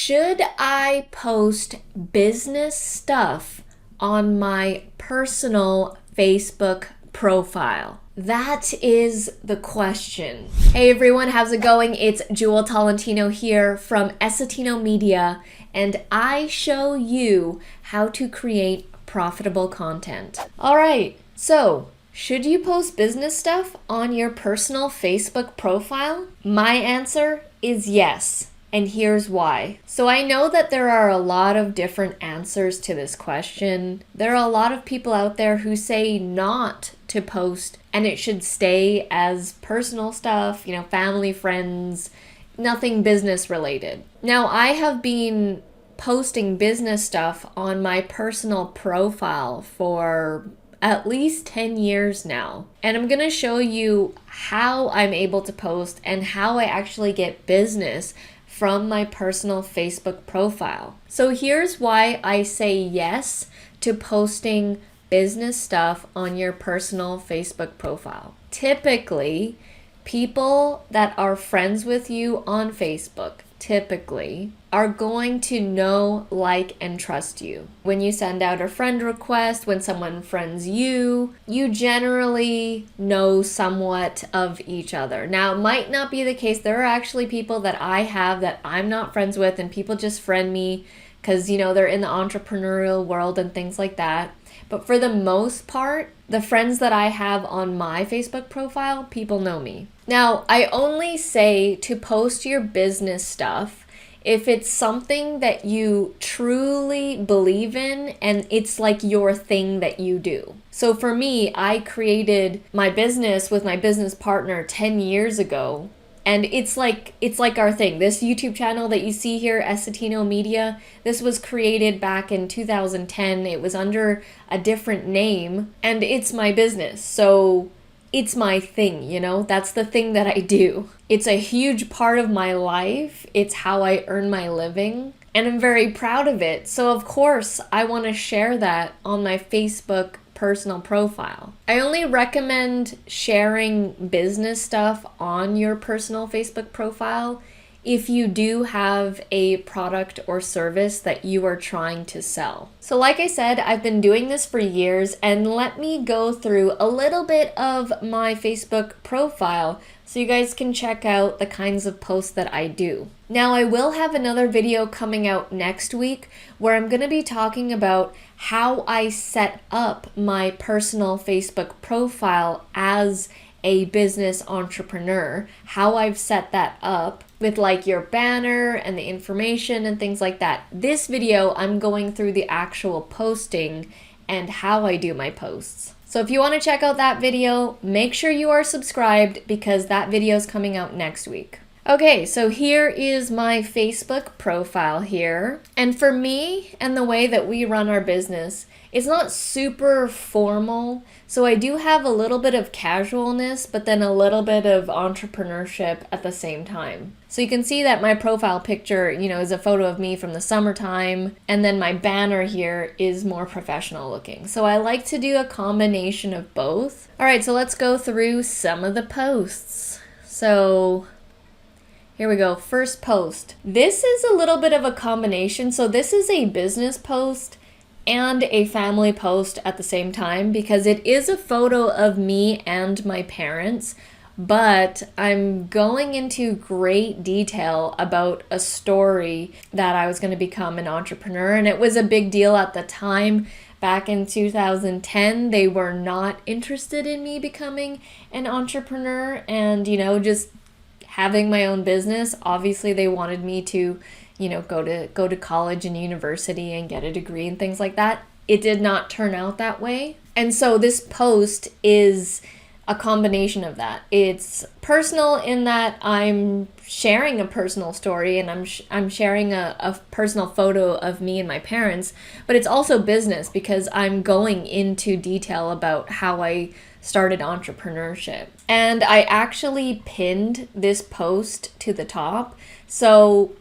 Should I post business stuff on my personal Facebook profile? That is the question. Hey everyone, how's it going? It's Jewel Tolentino here from Essetinomedia, and I show you how to create profitable content. All right, so should you post business stuff on your personal Facebook profile? My answer is yes. And here's why. So I know that there are a lot of different answers to this question. There are a lot of people out there who say not to post and it should stay as personal stuff, family, friends, nothing business related. Now, I have been posting business stuff on my personal profile for at least 10 years now. And I'm gonna show you how I'm able to post and how I actually get business from my personal Facebook profile. So here's why I say yes to posting business stuff on your personal Facebook profile. Typically, people that are friends with you on Facebook are going to know, like, and trust you. When you send out a friend request, when someone friends you, you generally know somewhat of each other. Now, it might not be the case. There are actually people that I have that I'm not friends with, and people just friend me because, they're in the entrepreneurial world and things like that. But for the most part, the friends that I have on my Facebook profile, people know me. Now, I only say to post your business stuff if it's something that you truly believe in and it's like your thing that you do. So for me, I created my business with my business partner 10 years ago. And it's like our thing. This YouTube channel that you see here, Essetinomedia, this was created back in 2010. It was under a different name, and it's my business. So it's my thing, That's the thing that I do. It's a huge part of my life. It's how I earn my living, and I'm very proud of it. So of course, I want to share that on my Facebook personal profile. I only recommend sharing business stuff on your personal Facebook profile if you do have a product or service that you are trying to sell. So like I said, I've been doing this for years, and let me go through a little bit of my Facebook profile so you guys can check out the kinds of posts that I do. Now, I will have another video coming out next week where I'm going to be talking about how I set up my personal Facebook profile as a business entrepreneur, how I've set that up with like your banner and the information and things like that. This video, I'm going through the actual posting and how I do my posts. So if you want to check out that video, make sure you are subscribed because that video is coming out next week. Okay, so here is my Facebook profile here. And for me and the way that we run our business, it's not super formal. So I do have a little bit of casualness, but then a little bit of entrepreneurship at the same time. So you can see that my profile picture, is a photo of me from the summertime. And then my banner here is more professional looking. So I like to do a combination of both. All right, so let's go through some of the posts. So here we go. First post. This is a little bit of a combination. So this is a business post and a family post at the same time because it is a photo of me and my parents, but I'm going into great detail about a story that I was going to become an entrepreneur, and it was a big deal at the time. Back in 2010, they were not interested in me becoming an entrepreneur and, just having my own business. Obviously, they wanted me to go to college and university and get a degree and things like that. It did not turn out that way. And so this post is a combination of that. It's personal in that I'm sharing a personal story and I'm sharing a personal photo of me and my parents, but it's also business because I'm going into detail about how I started entrepreneurship. And I actually pinned this post to the top. So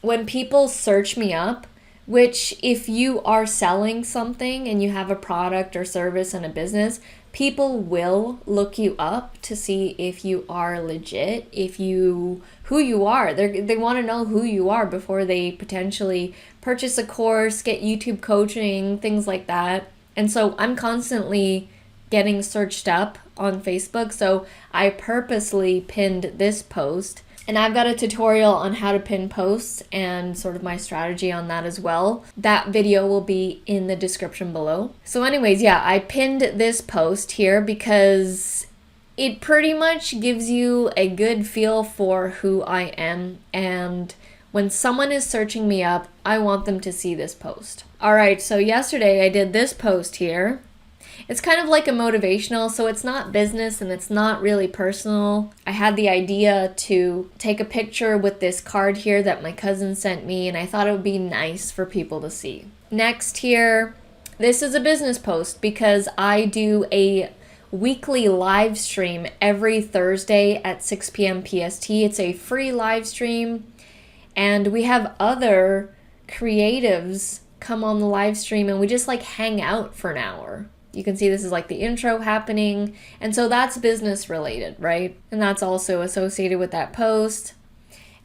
when people search me up, which if you are selling something and you have a product or service and a business, people will look you up to see if you are legit, who you are. They want to know who you are before they potentially purchase a course, get YouTube coaching, things like that. And so I'm constantly getting searched up on Facebook. So I purposely pinned this post. And I've got a tutorial on how to pin posts and sort of my strategy on that as well. That video will be in the description below. So anyways, yeah, I pinned this post here because it pretty much gives you a good feel for who I am. And when someone is searching me up, I want them to see this post. All right, so yesterday I did this post here. It's kind of like a motivational, so it's not business and it's not really personal. I had the idea to take a picture with this card here that my cousin sent me, and I thought it would be nice for people to see. Next here, this is a business post because I do a weekly live stream every Thursday at 6 p.m. PST. It's a free live stream, and we have other creatives come on the live stream and we just like hang out for an hour. You can see this is like the intro happening. And so that's business related, right? And that's also associated with that post.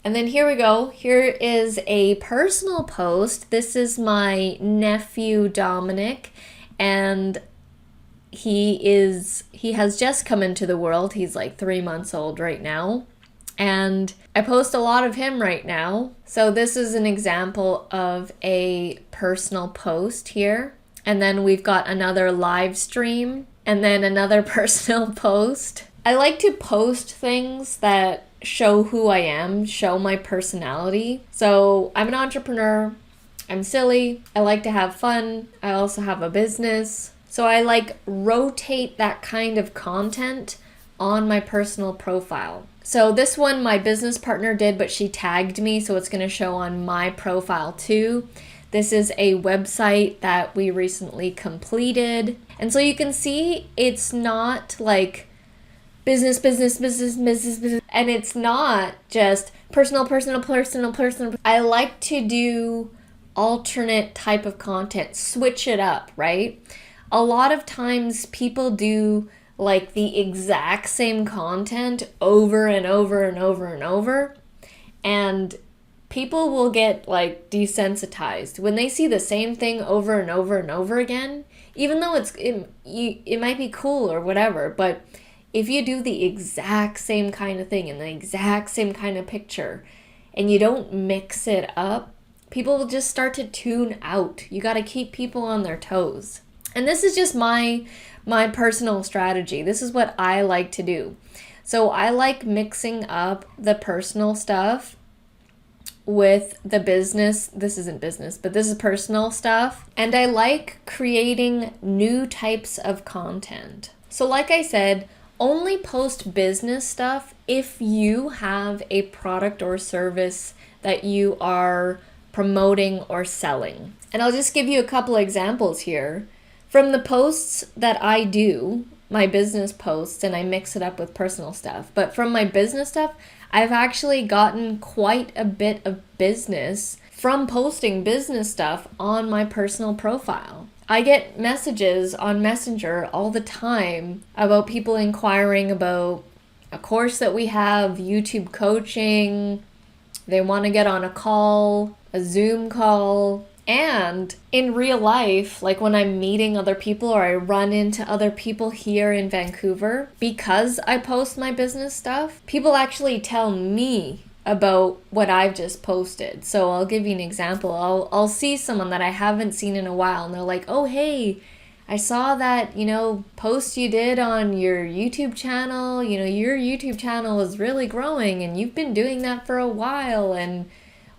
And then here we go. Here is a personal post. This is my nephew, Dominic. And he has just come into the world. He's like 3 months old right now. And I post a lot of him right now. So this is an example of a personal post here. And then we've got another live stream and then another personal post. I like to post things that show who I am, show my personality. So I'm an entrepreneur. I'm silly. I like to have fun. I also have a business. So I like rotate that kind of content on my personal profile. So this one my business partner did, but she tagged me, so it's going to show on my profile too. This is a website that we recently completed. And so you can see it's not like business. And it's not just personal. I like to do alternate type of content, switch it up, right? A lot of times people do like the exact same content over and over. And people will get like desensitized when they see the same thing over and over again, even though it might be cool or whatever. But if you do the exact same kind of thing in the exact same kind of picture and you don't mix it up, people will just start to tune out. You got to keep people on their toes. And this is just my personal strategy. This is what I like to do. So I like mixing up the personal stuff with the business. This isn't business, but this is personal stuff. And I like creating new types of content. So like I said, only post business stuff if you have a product or service that you are promoting or selling. And I'll just give you a couple examples here. From the posts that I do, my business posts, and I mix it up with personal stuff. But from my business stuff, I've actually gotten quite a bit of business from posting business stuff on my personal profile. I get messages on Messenger all the time about people inquiring about a course that we have, YouTube coaching. They want to get on a call, a Zoom call. And in real life, like when I'm meeting other people or I run into other people here in Vancouver, because I post my business stuff, people actually tell me about what I've just posted. So I'll give you an example. I'll see someone that I haven't seen in a while and they're like, oh, hey, I saw that, post you did on your YouTube channel. Your YouTube channel is really growing and you've been doing that for a while and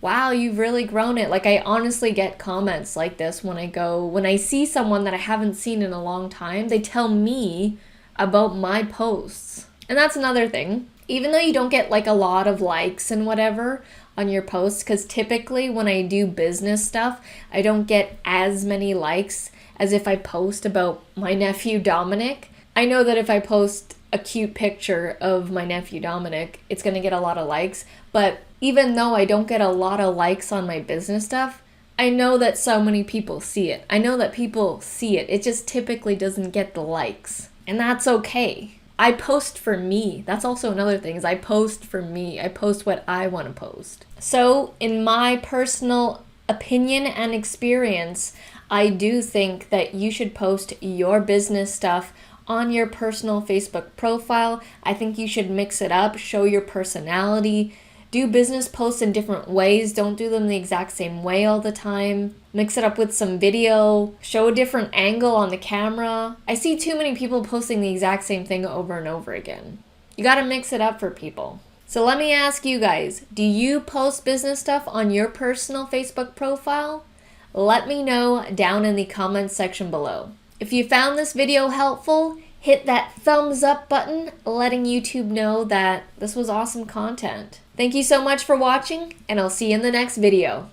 wow, you've really grown it. Like I honestly get comments like this when I see someone that I haven't seen in a long time, they tell me about my posts. And that's another thing. Even though you don't get like a lot of likes and whatever on your posts, because typically when I do business stuff, I don't get as many likes as if I post about my nephew Dominic. I know that if I post a cute picture of my nephew Dominic, it's going to get a lot of likes. But even though I don't get a lot of likes on my business stuff, I know that so many people see it. I know that people see it. It just typically doesn't get the likes. And that's okay. I post for me. That's also another thing, is I post for me. I post what I want to post. So in my personal opinion and experience, I do think that you should post your business stuff on your personal Facebook profile. I think you should mix it up, show your personality, do business posts in different ways. Don't do them the exact same way all the time. Mix it up with some video, show a different angle on the camera. I see too many people posting the exact same thing over and over again. You gotta mix it up for people. So let me ask you guys, do you post business stuff on your personal Facebook profile? Let me know down in the comments section below. If you found this video helpful, hit that thumbs up button, letting YouTube know that this was awesome content. Thank you so much for watching, and I'll see you in the next video.